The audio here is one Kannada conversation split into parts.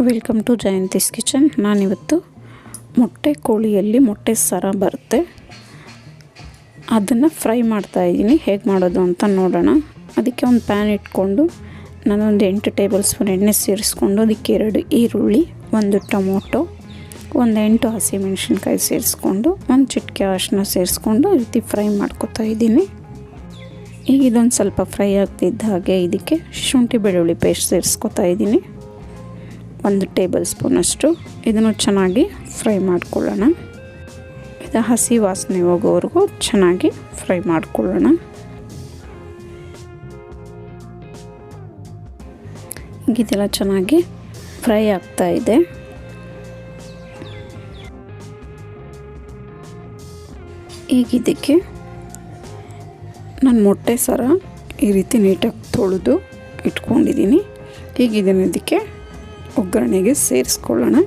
Welcome to Jayanthi's kitchen. ನಾನಿವತ್ತು ಮೊಟ್ಟೆ ಕೋಳಿಯಲ್ಲಿ ಮೊಟ್ಟೆ ಸರ ಬರುತ್ತೆ, ಅದನ್ನು ಫ್ರೈ ಮಾಡ್ತಾಯಿದ್ದೀನಿ. ಹೇಗೆ ಮಾಡೋದು ಅಂತ ನೋಡೋಣ. ಅದಕ್ಕೆ ಒಂದು ಪ್ಯಾನ್ ಇಟ್ಕೊಂಡು ನಾನೊಂದು 8 ಟೇಬಲ್ ಸ್ಪೂನ್ ಎಣ್ಣೆ ಸೇರಿಸ್ಕೊಂಡು ಅದಕ್ಕೆ 2 ಈರುಳ್ಳಿ, 1 ಟೊಮೊಟೊ, ಒಂದು 8 ಹಸಿಮೆಣಸಿನ್ಕಾಯಿ ಸೇರಿಸ್ಕೊಂಡು ಒಂದು ಚಿಟಿಕೆ ಅರಿಶಿನ ಸೇರಿಸ್ಕೊಂಡು ಈ ರೀತಿ ಫ್ರೈ ಮಾಡ್ಕೊತಾ ಇದ್ದೀನಿ. ಈಗ ಇದೊಂದು ಸ್ವಲ್ಪ ಫ್ರೈ ಆಗ್ತಿದ್ದ ಹಾಗೆ ಇದಕ್ಕೆ ಶುಂಠಿ ಬೆಳ್ಳುಳ್ಳಿ ಪೇಸ್ಟ್ ಸೇರಿಸ್ಕೊತಾ ಇದ್ದೀನಿ, 1 ಟೇಬಲ್ ಸ್ಪೂನಷ್ಟು. ಇದನ್ನು ಚೆನ್ನಾಗಿ ಫ್ರೈ ಮಾಡ್ಕೊಳ್ಳೋಣ. ಇದು ಹಸಿ ವಾಸನೆ ಹೋಗೋವರೆಗೂ ಚೆನ್ನಾಗಿ ಫ್ರೈ ಮಾಡ್ಕೊಳ್ಳೋಣ. ಇದೆಲ್ಲ ಚೆನ್ನಾಗಿ ಫ್ರೈ ಆಗ್ತಾ ಇದೆ. ಈಗ ಇದಕ್ಕೆ ನಾನು ಮೊಟ್ಟೆ ಸರ ಈ ರೀತಿ ನೀಟಾಗಿ ತೊಳೆದು ಇಟ್ಕೊಂಡಿದ್ದೀನಿ. ಈಗ ಇದನ್ನು ಇದಕ್ಕೆ ಒಗ್ಗರಣೆಗೆ ಸೇರಿಸ್ಕೊಳ್ಳೋಣ.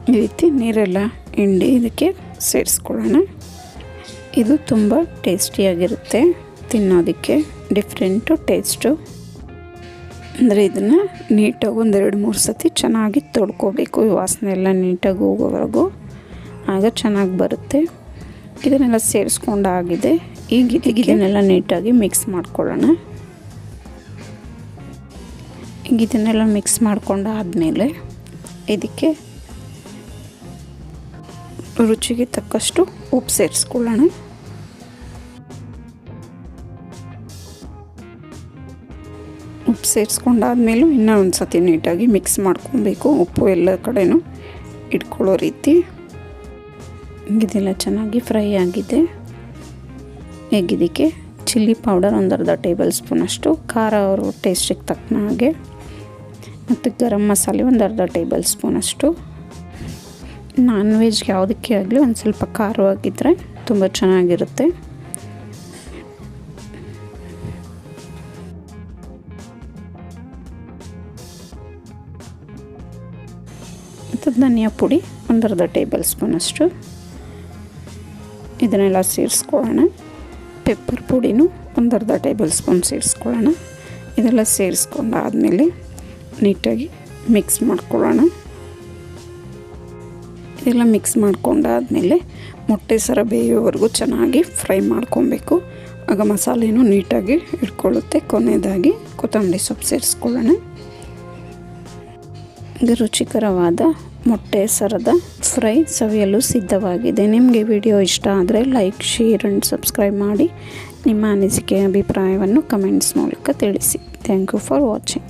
ಈ ರೀತಿ ನೀರೆಲ್ಲ ಹಿಂಡಿ ಇದಕ್ಕೆ ಸೇರಿಸ್ಕೊಳ್ಳೋಣ. ಇದು ತುಂಬ ಟೇಸ್ಟಿಯಾಗಿರುತ್ತೆ ತಿನ್ನೋದಕ್ಕೆ, ಡಿಫ್ರೆಂಟು ಟೇಸ್ಟು. ಅಂದರೆ ಇದನ್ನು ನೀಟಾಗಿ 1-2-3 ಸತಿ ಚೆನ್ನಾಗಿ ತೊಳ್ಕೊಬೇಕು, ಈ ವಾಸನೆ ಎಲ್ಲ ನೀಟಾಗಿ ಹೋಗೋವರೆಗೂ, ಆಗ ಚೆನ್ನಾಗಿ ಬರುತ್ತೆ. ಇದನ್ನೆಲ್ಲ ಸೇರಿಸ್ಕೊಂಡಾಗಿದೆ. ಈಗ ಇದನ್ನೆಲ್ಲ ನೀಟಾಗಿ ಮಿಕ್ಸ್ ಮಾಡ್ಕೊಳ್ಳೋಣ. ಈಗ ಇದನ್ನೆಲ್ಲ ಮಿಕ್ಸ್ ಮಾಡ್ಕೊಂಡಾದಮೇಲೆ ಇದಕ್ಕೆ ರುಚಿಗೆ ತಕ್ಕಷ್ಟು ಉಪ್ಪು ಸೇರಿಸ್ಕೊಳ್ಳೋಣ. ಉಪ್ಪು ಸೇರಿಸ್ಕೊಂಡಾದ್ಮೇಲೂ ಇನ್ನೂ ಒಂದು ಸತಿ ನೀಟಾಗಿ ಮಿಕ್ಸ್ ಮಾಡ್ಕೊಬೇಕು, ಉಪ್ಪು ಎಲ್ಲ ಕಡೆನೂ ಇಟ್ಕೊಳ್ಳೋ ರೀತಿ. ಇದೆಲ್ಲ ಚೆನ್ನಾಗಿ ಫ್ರೈ ಆಗಿದೆ. ಈಗ ಇದಕ್ಕೆ ಚಿಲ್ಲಿ ಪೌಡರ್ 1/2 ಟೇಬಲ್ ಸ್ಪೂನಷ್ಟು, ಖಾರ ಅವರು ಟೇಸ್ಟಿಗೆ ತಕ್ಕ ಹಾಗೆ, ಮತ್ತು ಗರಂ ಮಸಾಲೆ 1/2 ಟೇಬಲ್ ಸ್ಪೂನಷ್ಟು. ನಾನ್ ವೆಜ್ಗೆ ಯಾವುದಕ್ಕೆ ಆಗಲಿ ಒಂದು ಸ್ವಲ್ಪ ಖಾರವಾಗಿದ್ದರೆ ತುಂಬ ಚೆನ್ನಾಗಿರುತ್ತೆ. ಮತ್ತು ಧನಿಯಾ ಪುಡಿ 1/2 ಟೇಬಲ್ ಸ್ಪೂನಷ್ಟು. ಇದನ್ನೆಲ್ಲ ಸೇರಿಸ್ಕೊಳ್ಳೋಣ. ಪೆಪ್ಪರ್ ಪುಡಿನೂ 1/2 ಟೇಬಲ್ ಸ್ಪೂನ್ ಸೇರಿಸ್ಕೊಳ್ಳೋಣ. ಇದೆಲ್ಲ ಸೇರಿಸ್ಕೊಂಡಾದಮೇಲೆ ನೀಟಾಗಿ ಮಿಕ್ಸ್ ಮಾಡ್ಕೊಳ್ಳೋಣ. ಇದೆಲ್ಲ ಮಿಕ್ಸ್ ಮಾಡ್ಕೊಂಡಾದಮೇಲೆ ಮೊಟ್ಟೆ ಸರ ಬೇಯೋವರೆಗೂ ಚೆನ್ನಾಗಿ ಫ್ರೈ ಮಾಡ್ಕೊಬೇಕು, ಆಗ ಮಸಾಲೆನೂ ನೀಟಾಗಿ ಇಟ್ಕೊಳ್ಳುತ್ತೆ. ಕೊನೆಯದಾಗಿ ಕೊತ್ತಂಬರಿ ಸೊಪ್ಪು ಸೇರಿಸ್ಕೊಳ್ಳೋಣ. ಇದು ರುಚಿಕರವಾದ ಮೊಟ್ಟೆ ಸರದ ಫ್ರೈ ಸವಿಯಲು ಸಿದ್ಧವಾಗಿದೆ. ನಿಮಗೆ ವಿಡಿಯೋ ಇಷ್ಟ ಆದರೆ ಲೈಕ್, ಶೇರ್ ಆ್ಯಂಡ್ ಸಬ್ಸ್ಕ್ರೈಬ್ ಮಾಡಿ. ನಿಮ್ಮ ಅನಿಸಿಕೆ ಅಭಿಪ್ರಾಯವನ್ನು ಕಮೆಂಟ್ಸ್ ಮೂಲಕ ತಿಳಿಸಿ. Thank you for watching.